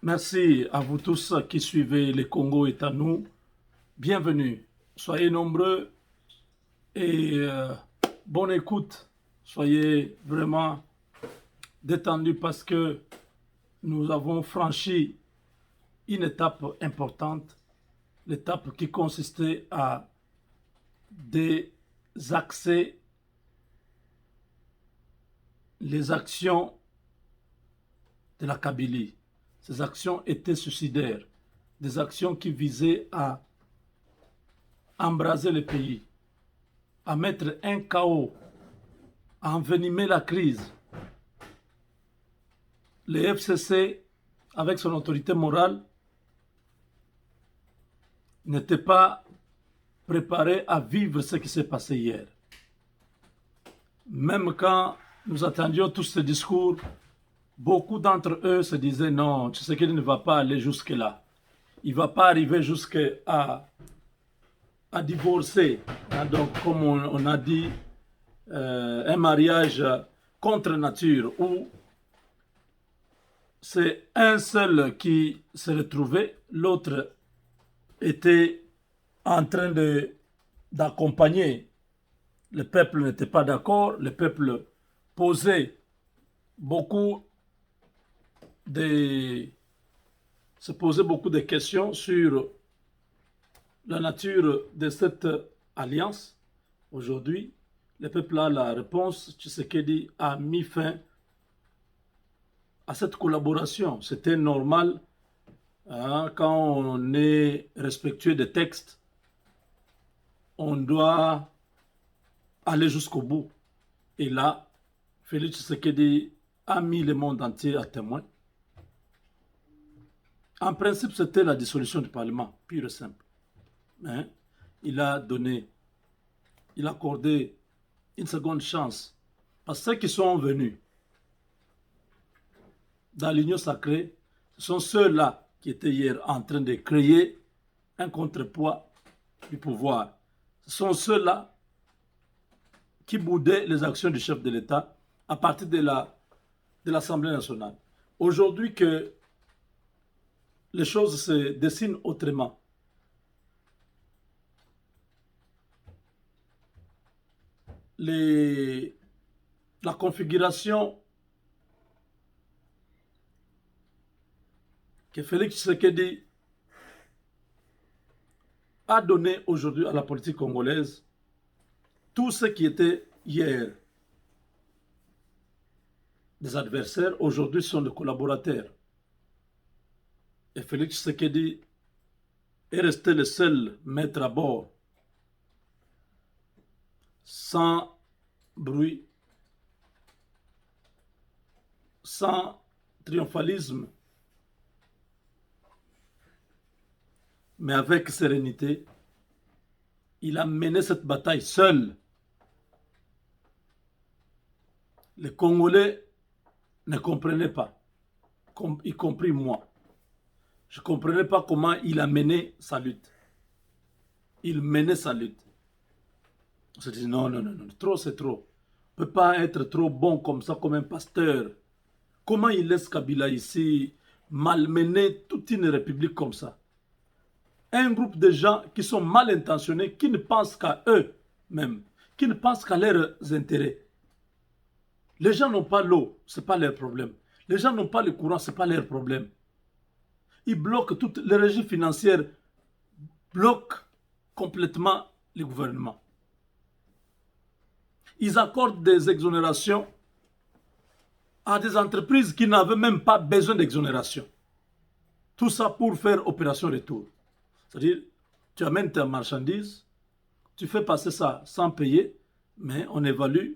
Merci à vous tous qui suivez le Congo est à nous. Bienvenue. Soyez nombreux et bonne écoute. Soyez vraiment détendus parce que nous avons franchi une étape importante, l'étape qui consistait à désaxer les actions de la Kabylie. Ces actions étaient suicidaires, des actions qui visaient à embraser le pays, à mettre un chaos, à envenimer la crise. Le FCC, avec son autorité morale, n'était pas préparé à vivre ce qui s'est passé hier. Même quand nous attendions tous ce discours, beaucoup d'entre eux se disaient non, Tshisekedi ne va pas aller jusque-là. Il ne va pas arriver jusqu'à divorcer. Donc, comme on a dit, un mariage contre nature où c'est un seul qui se retrouvait, l'autre était en train d'accompagner. Le peuple n'était pas d'accord, le peuple posait beaucoup se posait beaucoup de questions sur la nature de cette alliance. Aujourd'hui, le peuple a la réponse. Tshisekedi a mis fin à cette collaboration. C'était normal quand on est respectueux des textes, on doit aller jusqu'au bout. Et là, Félix Tshisekedi a mis le monde entier à témoin. En principe, c'était la dissolution du Parlement, pure et simple. Mais il a accordé une seconde chance. Parce que ceux qui sont venus dans l'union sacrée, ce sont ceux-là qui étaient hier en train de créer un contrepoids du pouvoir. Ce sont ceux-là qui boudaient les actions du chef de l'État à partir de l'Assemblée nationale. Aujourd'hui que les choses se dessinent autrement, la configuration que Félix Tshisekedi a donné aujourd'hui à la politique congolaise, tout ce qui était hier des adversaires, aujourd'hui sont des collaborateurs. Et Félix Tshisekedi est resté le seul maître à bord, sans bruit, sans triomphalisme, mais avec sérénité. Il a mené cette bataille seul. Les Congolais ne comprenaient pas, y compris moi. Je ne comprenais pas comment il a mené sa lutte. Il menait sa lutte. On se dit non, trop c'est trop. On ne peut pas être trop bon comme ça, comme un pasteur. Comment il laisse Kabila ici malmener toute une république comme ça? Un groupe de gens qui sont mal intentionnés, qui ne pensent qu'à eux-mêmes, qui ne pensent qu'à leurs intérêts. Les gens n'ont pas l'eau, ce n'est pas leur problème. Les gens n'ont pas le courant, ce n'est pas leur problème. Ils bloquent toutes les régies financières, bloquent complètement le gouvernement. Ils accordent des exonérations à des entreprises qui n'avaient même pas besoin d'exonération. Tout ça pour faire opération retour. C'est-à-dire, tu amènes ta marchandise, tu fais passer ça sans payer, mais on évalue,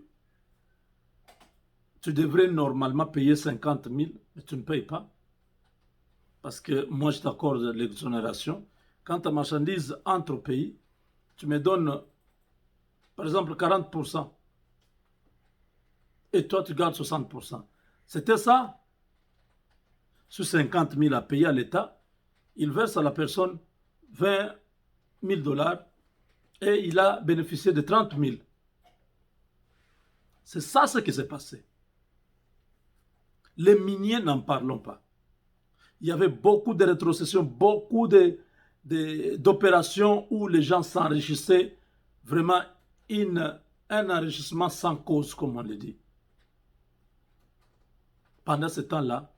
tu devrais normalement payer 50 000, mais tu ne payes pas. Parce que moi, je t'accorde l'exonération. Quand ta marchandise entre au pays, tu me donnes, par exemple, 40%. Et toi, tu gardes 60%. C'était ça. Sur 50 000 à payer à l'État, il verse à la personne 20 000 dollars et il a bénéficié de 30 000. C'est ça ce qui s'est passé. Les miniers n'en parlons pas. il y avait beaucoup de rétrocessions, beaucoup d'opérations où les gens s'enrichissaient, vraiment un enrichissement sans cause, comme on le dit. Pendant ce temps-là,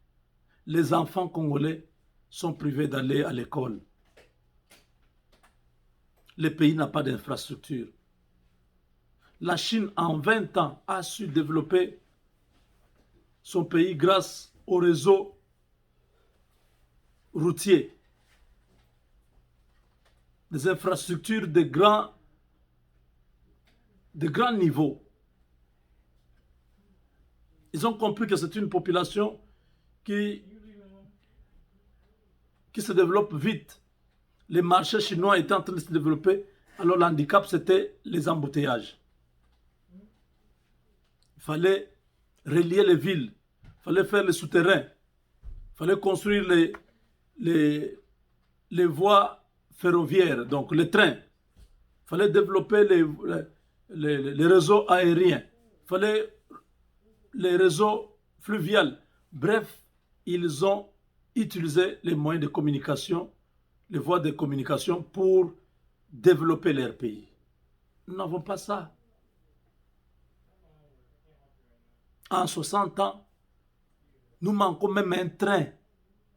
les enfants congolais sont privés d'aller à l'école. Le pays n'a pas d'infrastructure. La Chine, en 20 ans, a su développer son pays grâce au réseau routier, des infrastructures de grand niveau. Ils ont compris que c'est une population qui se développe vite. Les marchés chinois étaient en train de se développer, alors l'handicap, c'était les embouteillages. Il fallait relier les villes, il fallait faire les souterrains, il fallait construire les voies ferroviaires, donc les trains. Il fallait développer les réseaux aériens. Il fallait les réseaux fluviaux. Bref, ils ont utilisé les moyens de communication, les voies de communication pour développer leur pays. Nous n'avons pas ça. En 60 ans, nous manquons même un train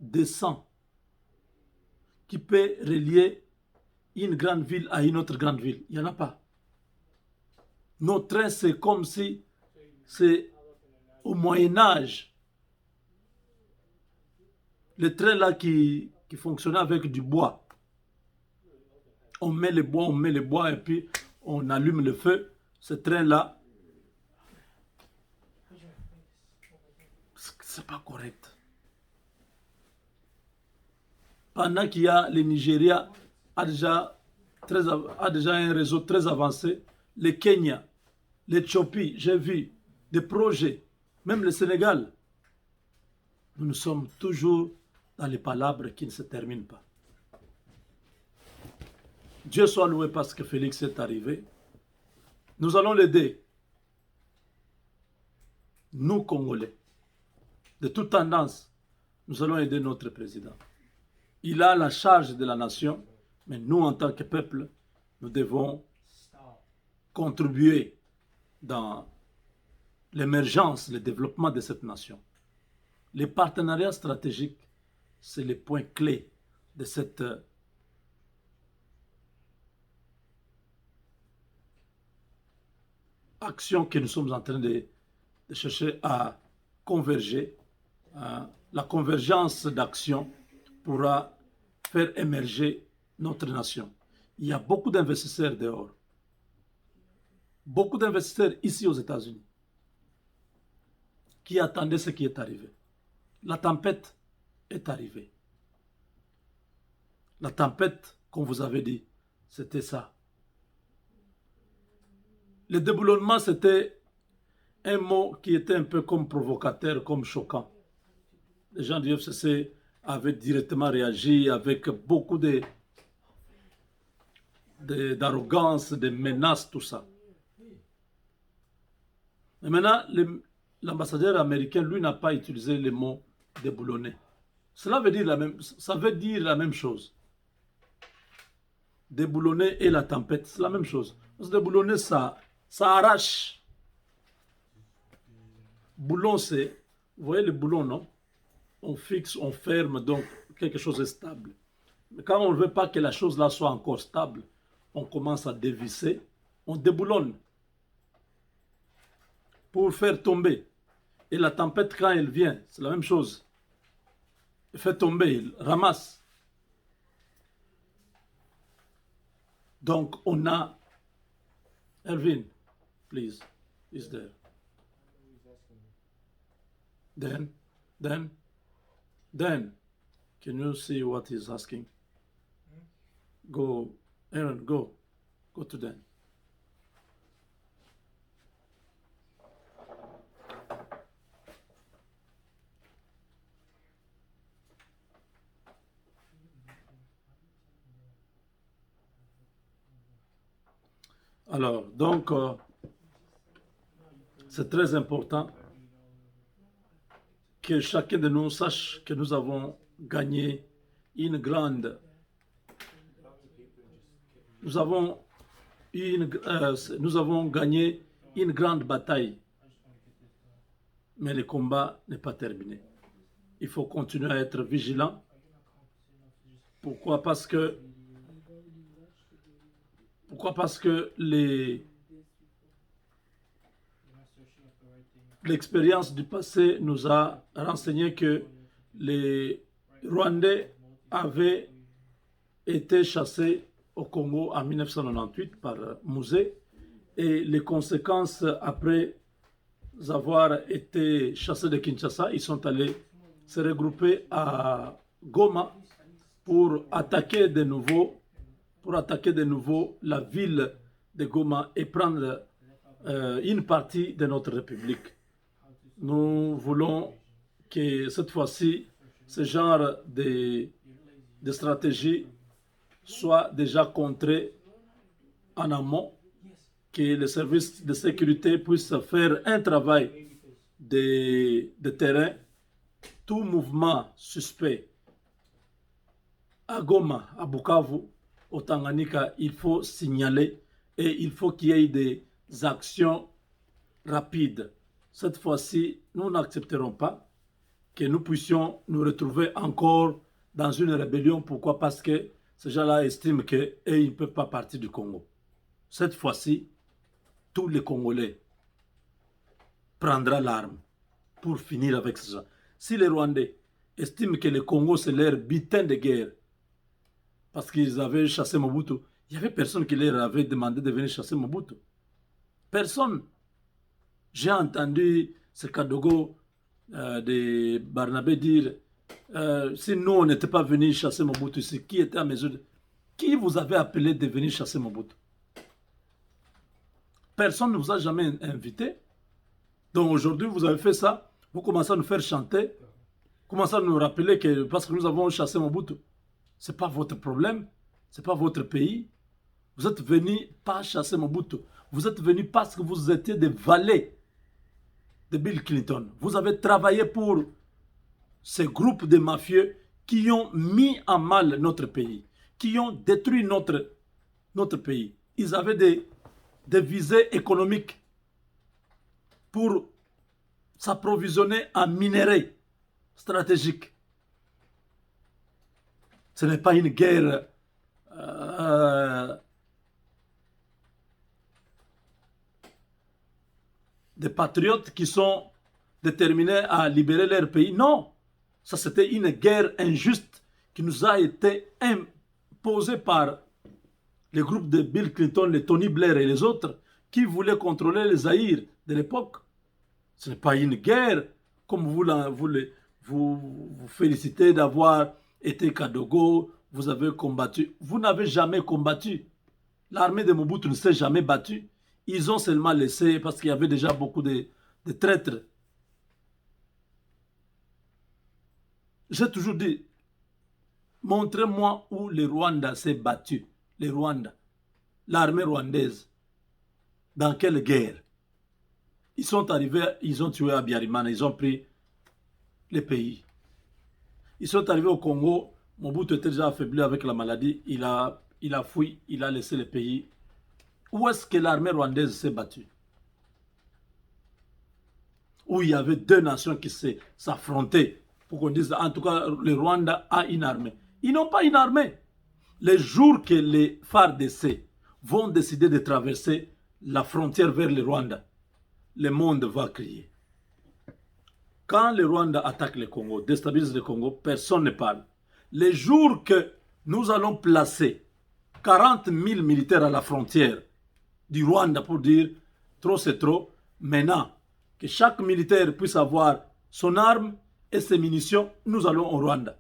décent qui peut relier une grande ville à une autre grande ville. Il n'y en a pas. Nos trains, c'est comme si c'est au Moyen-Âge. Les trains là qui fonctionnaient avec du bois. On met le bois et puis on allume le feu. Ce train-là, c'est pas correct. Pendant qu'il y a le Nigeria a déjà un réseau très avancé, le Kenya, l'Éthiopie, j'ai vu des projets, même le Sénégal. Nous sommes toujours dans les palabres qui ne se terminent pas. Dieu soit loué parce que Félix est arrivé. Nous allons l'aider. Nous, Congolais, de toute tendance, nous allons aider notre président. Il a la charge de la nation, mais nous, en tant que peuple, nous devons contribuer dans l'émergence, le développement de cette nation. Les partenariats stratégiques, c'est le point clé de cette action que nous sommes en train de chercher à converger. La convergence d'action pourra faire émerger notre nation. Il y a beaucoup d'investisseurs dehors. Beaucoup d'investisseurs ici aux États-Unis qui attendaient ce qui est arrivé. La tempête est arrivée. La tempête, comme vous avez dit, c'était ça. Le déboulonnement, c'était un mot qui était un peu comme provocateur, comme choquant. Les gens du FCC avaient directement réagi avec beaucoup d'arrogance, de menaces, tout ça. Mais maintenant, l'ambassadeur américain, lui, n'a pas utilisé le mot déboulonné. Ça veut dire la même chose. Déboulonner et la tempête, c'est la même chose. Parce que déboulonner, ça arrache. Boulon, c'est... Vous voyez le boulon, non? On fixe, on ferme, donc quelque chose est stable. Mais quand on ne veut pas que la chose là soit encore stable, on commence à dévisser, on déboulonne pour faire tomber. Et la tempête, quand elle vient, c'est la même chose. Elle fait tomber, elle ramasse. Donc, on a... Erwin, please, is there. Then, can you see what he's asking? Go, Aaron, go to Dan. Alors, donc, c'est très important que chacun de nous sache que nous avons gagné une grande... Nous avons gagné une grande bataille, mais le combat n'est pas terminé. Il faut continuer à être vigilant. Pourquoi? Parce que l'expérience du passé nous a renseigné que les Rwandais avaient été chassés au Congo en 1998 par Musée, et les conséquences, après avoir été chassés de Kinshasa, ils sont allés se regrouper à Goma pour attaquer de nouveau la ville de Goma et prendre une partie de notre République. Nous voulons que cette fois-ci, ce genre de stratégie soit déjà contré en amont, que les services de sécurité puissent faire un travail de terrain. Tout mouvement suspect à Goma, à Bukavu, au Tanganyika, il faut signaler et il faut qu'il y ait des actions rapides. Cette fois-ci, nous n'accepterons pas que nous puissions nous retrouver encore dans une rébellion. Pourquoi? Parce que ces gens-là estiment qu'ils ne peuvent pas partir du Congo. Cette fois-ci, tous les Congolais prendront l'arme pour finir avec ces gens. Si les Rwandais estiment que le Congo c'est leur butin de guerre, parce qu'ils avaient chassé Mobutu, il n'y avait personne qui leur avait demandé de venir chasser Mobutu. Personne. J'ai entendu ce Kadogo de Barnabé dire si nous on n'était pas venus chasser Mobutu, c'est qui était à mesure de... Qui vous avait appelé de venir chasser Mobutu? Personne ne vous a jamais invité. Donc aujourd'hui, vous avez fait ça. Vous commencez à nous faire chanter. Commencez à nous rappeler que parce que nous avons chassé Mobutu, ce n'est pas votre problème. Ce n'est pas votre pays. Vous êtes venus pas chasser Mobutu. Vous êtes venus parce que vous étiez des valets de Bill Clinton. Vous avez travaillé pour ces groupes de mafieux qui ont mis en mal notre pays, qui ont détruit notre pays. Ils avaient des visées économiques pour s'approvisionner en minerais stratégiques. Ce n'est pas une guerre des patriotes qui sont déterminés à libérer leur pays. Non, ça c'était une guerre injuste qui nous a été imposée par les groupes de Bill Clinton, les Tony Blair et les autres qui voulaient contrôler les Zaïre de l'époque. Ce n'est pas une guerre comme vous félicitez d'avoir été Kadogo, vous avez combattu. Vous n'avez jamais combattu. L'armée de Mobutu ne s'est jamais battue. Ils ont seulement laissé parce qu'il y avait déjà beaucoup de traîtres. J'ai toujours dit, montrez-moi où le Rwanda s'est battu. Le Rwanda, l'armée rwandaise. Dans quelle guerre? Ils sont arrivés, ils ont tué Abiyarimana, ils ont pris les pays. Ils sont arrivés au Congo, Mobutu était déjà affaibli avec la maladie, il a fui, il a laissé le pays. Où est-ce que l'armée rwandaise s'est battue? Où il y avait deux nations qui s'affrontaient pour qu'on dise, en tout cas, le Rwanda a une armée. Ils n'ont pas une armée. Les jours que les FARDC vont décider de traverser la frontière vers le Rwanda, le monde va crier. Quand le Rwanda attaque le Congo, déstabilise le Congo, personne ne parle. Les jours que nous allons placer 40 000 militaires à la frontière du Rwanda pour dire trop c'est trop, maintenant que chaque militaire puisse avoir son arme et ses munitions, nous allons au Rwanda.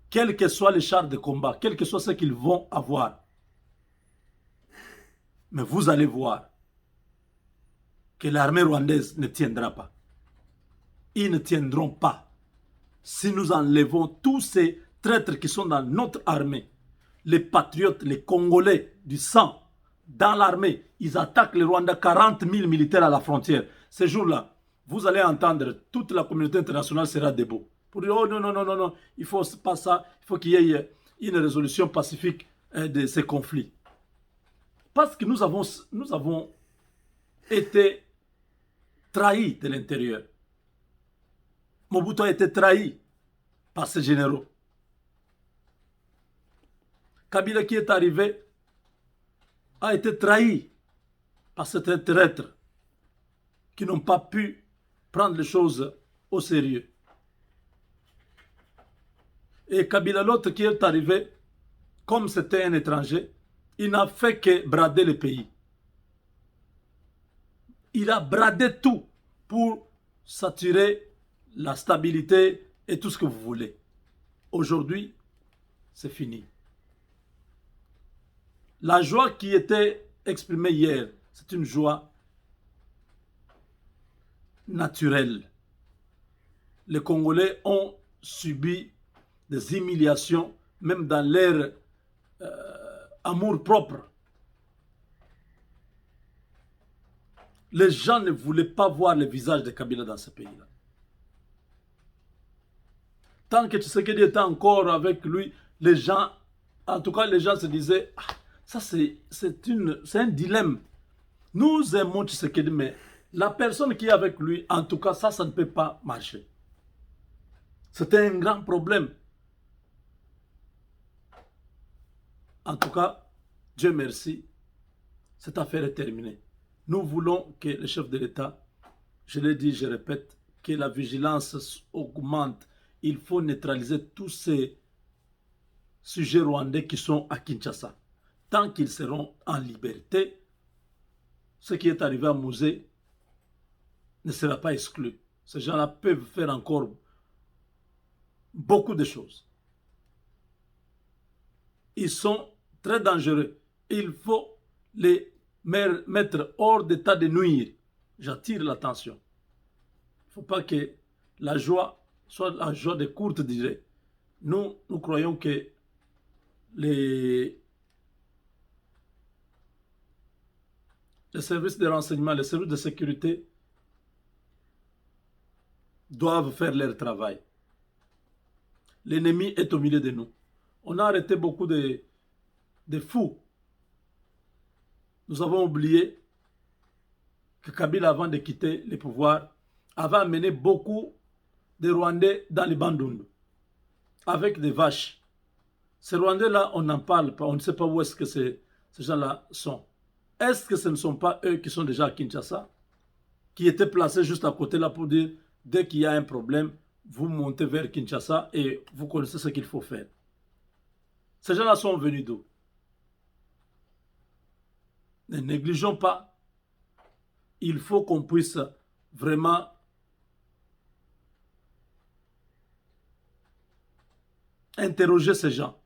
Quels que soient les chars de combat, quel que soit ce qu'ils vont avoir. Mais vous allez voir que l'armée rwandaise ne tiendra pas. Ils ne tiendront pas. Si nous enlevons tous ces traîtres qui sont dans notre armée, les patriotes, les Congolais du sang, dans l'armée, ils attaquent le Rwanda, 40 000 militaires à la frontière. Ce jour-là, vous allez entendre, toute la communauté internationale sera debout. pour dire, oh non, non, non, non, non, il faut pas ça, il faut qu'il y ait une résolution pacifique de ces conflits. Parce que nous avons été trahis de l'intérieur. Mobutu a été trahi par ses généraux. Kabila qui est arrivé a été trahi par certains traîtres qui n'ont pas pu prendre les choses au sérieux. Et Kabila, l'autre qui est arrivé, comme c'était un étranger, il n'a fait que brader le pays. Il a bradé tout pour s'attirer la stabilité et tout ce que vous voulez. Aujourd'hui, c'est fini. La joie qui était exprimée hier, c'est une joie naturelle. Les Congolais ont subi des humiliations, même dans leur amour-propre. Les gens ne voulaient pas voir le visage de Kabila dans ce pays-là. Tant que Tshisekedi était encore avec lui, les gens, en tout cas les gens se disaient, ah, ça c'est un dilemme. Nous aimons Tshisekedi, mais la personne qui est avec lui, en tout cas ça ne peut pas marcher. C'était un grand problème. En tout cas, Dieu merci, cette affaire est terminée. Nous voulons que le chef de l'État, je l'ai dit, je répète, que la vigilance augmente. Il faut neutraliser tous ces sujets rwandais qui sont à Kinshasa. Tant qu'ils seront en liberté, ce qui est arrivé à Mouzé ne sera pas exclu. Ces gens-là peuvent faire encore beaucoup de choses. Ils sont très dangereux. Il faut les mettre hors d'état de nuire. J'attire l'attention. Il ne faut pas que la joie soit la joie de courte durée. Nous croyons que les services de renseignement, les services de sécurité doivent faire leur travail. L'ennemi est au milieu de nous. On a arrêté beaucoup de fous. Nous avons oublié que Kabila, avant de quitter le pouvoir, avait amené beaucoup de Rwandais dans les Bandundu, avec des vaches. Ces Rwandais-là, on n'en parle pas, on ne sait pas où est-ce que ces gens-là sont. Est-ce que ce ne sont pas eux qui sont déjà à Kinshasa, qui étaient placés juste à côté là pour dire, dès qu'il y a un problème, vous montez vers Kinshasa et vous connaissez ce qu'il faut faire. Ces gens-là sont venus d'où? Ne négligeons pas. Il faut qu'on puisse vraiment interroger ces gens.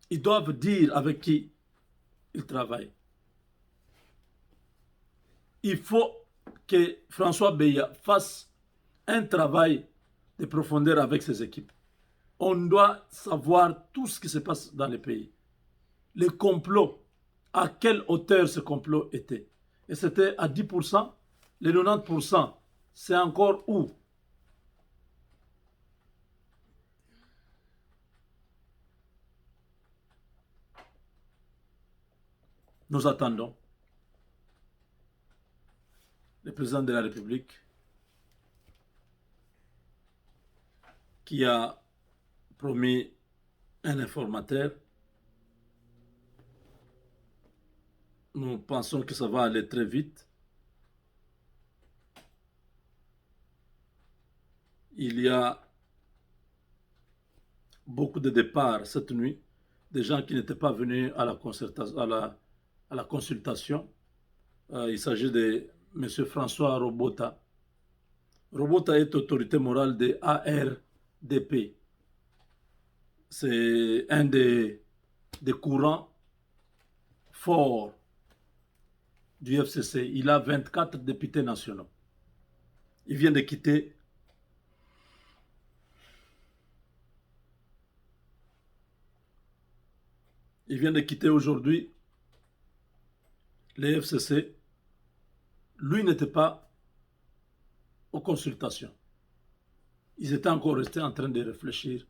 Ils doivent dire avec qui ils travaillent. Il faut que François Beya fasse un travail de profondeur avec ses équipes. On doit savoir tout ce qui se passe dans le pays. Les complots, à quelle hauteur ce complot était. Et c'était à 10%, les 90%, c'est encore où? Nous attendons le président de la République qui a promis un informateur. Nous pensons que ça va aller très vite. Il y a beaucoup de départs cette nuit, des gens qui n'étaient pas venus à la consultation. Il s'agit de M. François Robota. Robota est autorité morale de ARDP. C'est un des courants forts du FCC. Il a 24 députés nationaux. Il vient de quitter aujourd'hui le FCC. Lui n'était pas aux consultations. Ils étaient encore restés en train de réfléchir.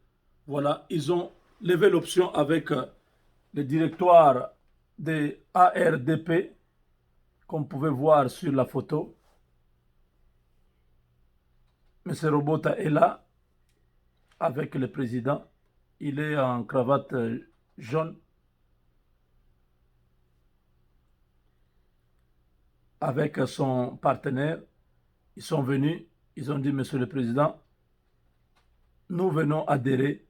Voilà, ils ont levé l'option avec le directoire des ARDP, comme vous pouvez voir sur la photo. M. Robota est là avec le président. Il est en cravate jaune. Avec son partenaire, ils sont venus, ils ont dit, Monsieur le Président, nous venons adhérer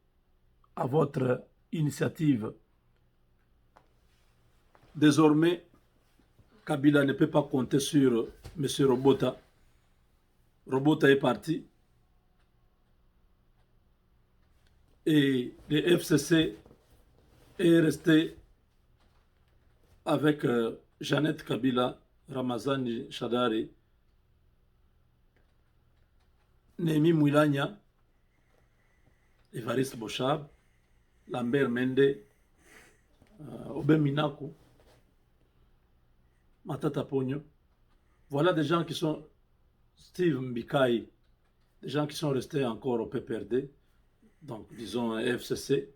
à votre initiative. Désormais, Kabila ne peut pas compter sur M. Robota. Robota est parti. Et le FCC est resté avec Jeannette Kabila, Ramazani Shadari, Némi Mouilania, Evariste Bochab, Lambert Mende, Obé Minaku, Matata Pogno. Voilà des gens qui sont, Steve Mbikai, des gens qui sont restés encore au PPRD, donc disons FCC.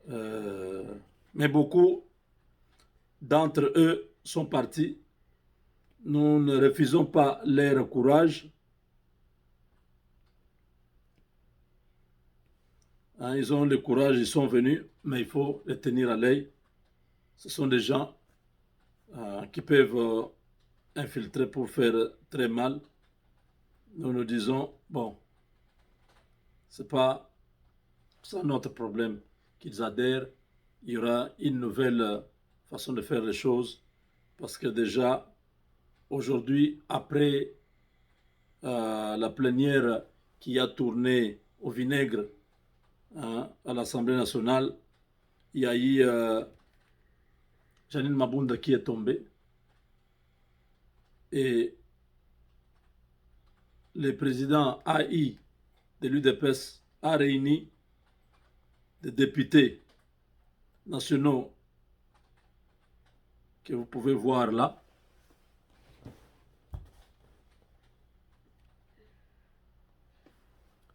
Mais beaucoup d'entre eux sont partis. Nous ne refusons pas leur courage. Hein, ils ont le courage, ils sont venus, mais il faut les tenir à l'œil. Ce sont des gens qui peuvent infiltrer pour faire très mal. Nous nous disons, bon, c'est pas ça notre problème qu'ils adhèrent. Il y aura une nouvelle façon de faire les choses parce que déjà, aujourd'hui, après la plénière qui a tourné au vinaigre hein, à l'Assemblée nationale, il y a eu Janine Mabunda qui est tombée et le président AI de l'UDPS a réuni des députés nationaux que vous pouvez voir là.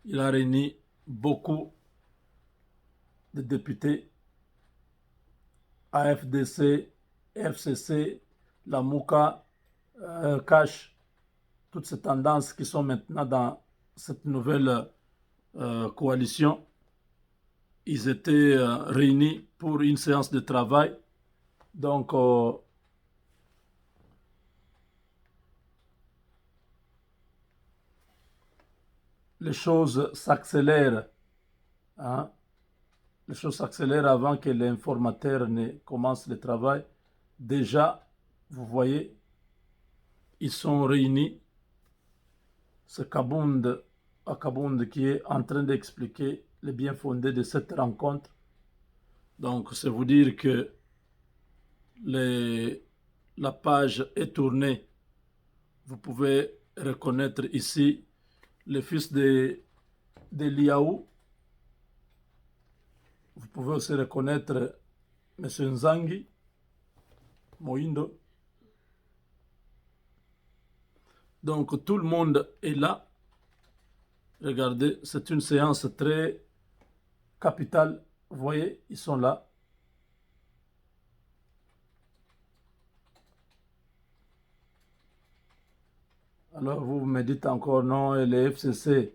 Il a réuni beaucoup de députés AFDC, FCC, la MOUCA, CASH, toutes ces tendances qui sont maintenant dans cette nouvelle coalition. Ils étaient réunis pour une séance de travail. Donc, les choses s'accélèrent. Hein? Les choses s'accélèrent avant que l'informateur ne commence le travail. Déjà, vous voyez, ils sont réunis. C'est Kabound qui est en train d'expliquer le bien fondé de cette rencontre. Donc, c'est vous dire que la page est tournée. Vous pouvez reconnaître ici le fils de Liaou. Vous pouvez aussi reconnaître M. Nzangi, Moindo. Donc tout le monde est là. Regardez, c'est une séance très capitale. Vous voyez, ils sont là. Alors vous me dites encore non, et les FCC,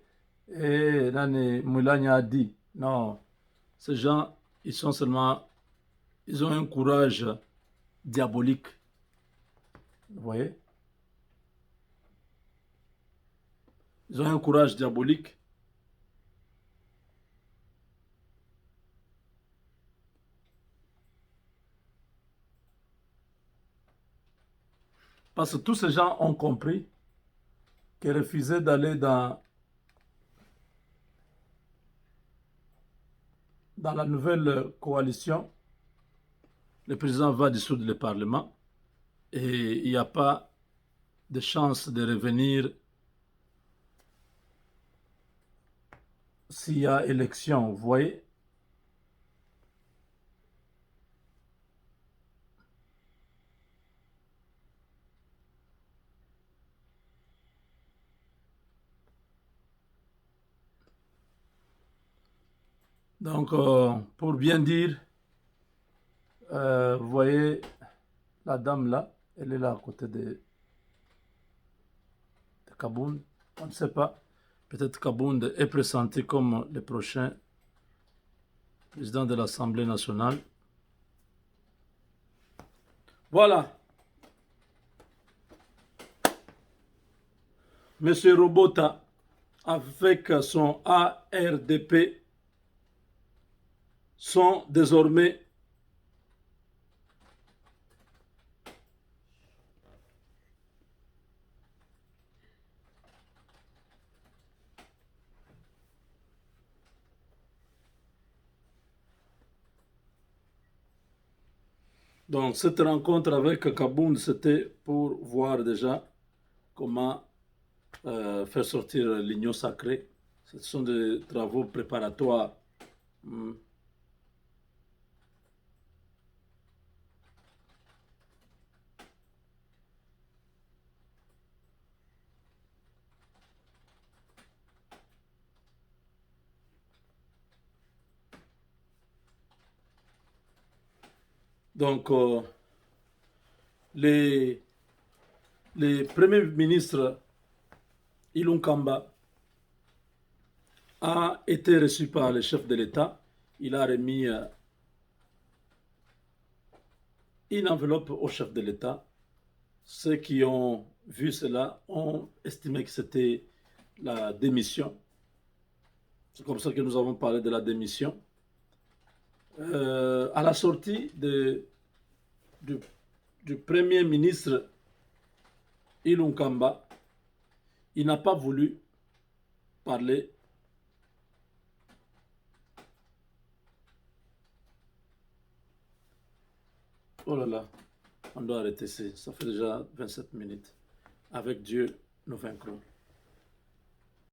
et Nani Moulania a dit, non, ces gens, ils sont seulement, ils ont un courage diabolique. Vous voyez? Ils ont un courage diabolique. Parce que tous ces gens ont compris que refuser d'aller dans la nouvelle coalition, le président va dissoudre le Parlement et il n'y a pas de chance de revenir s'il y a élection. Vous voyez? Donc, pour bien dire, vous voyez la dame là, elle est là à côté de Kabound. On ne sait pas. Peut-être Kabound est pressenti comme le prochain président de l'Assemblée nationale. Voilà. Monsieur Robota, avec son ARDP, sont désormais donc cette rencontre avec Kabound, c'était pour voir déjà comment faire sortir l'igno sacré. Ce sont des travaux préparatoires. Donc, les premiers ministres Ilunkamba a été reçu par le chef de l'État. Il a remis une enveloppe au chef de l'État. Ceux qui ont vu cela ont estimé que c'était la démission. C'est comme ça que nous avons parlé de la démission. À la sortie du premier ministre Ilunkamba, il n'a pas voulu parler. Oh là là, on doit arrêter ça. Ça fait déjà 27 minutes. Avec Dieu, nous vaincrons.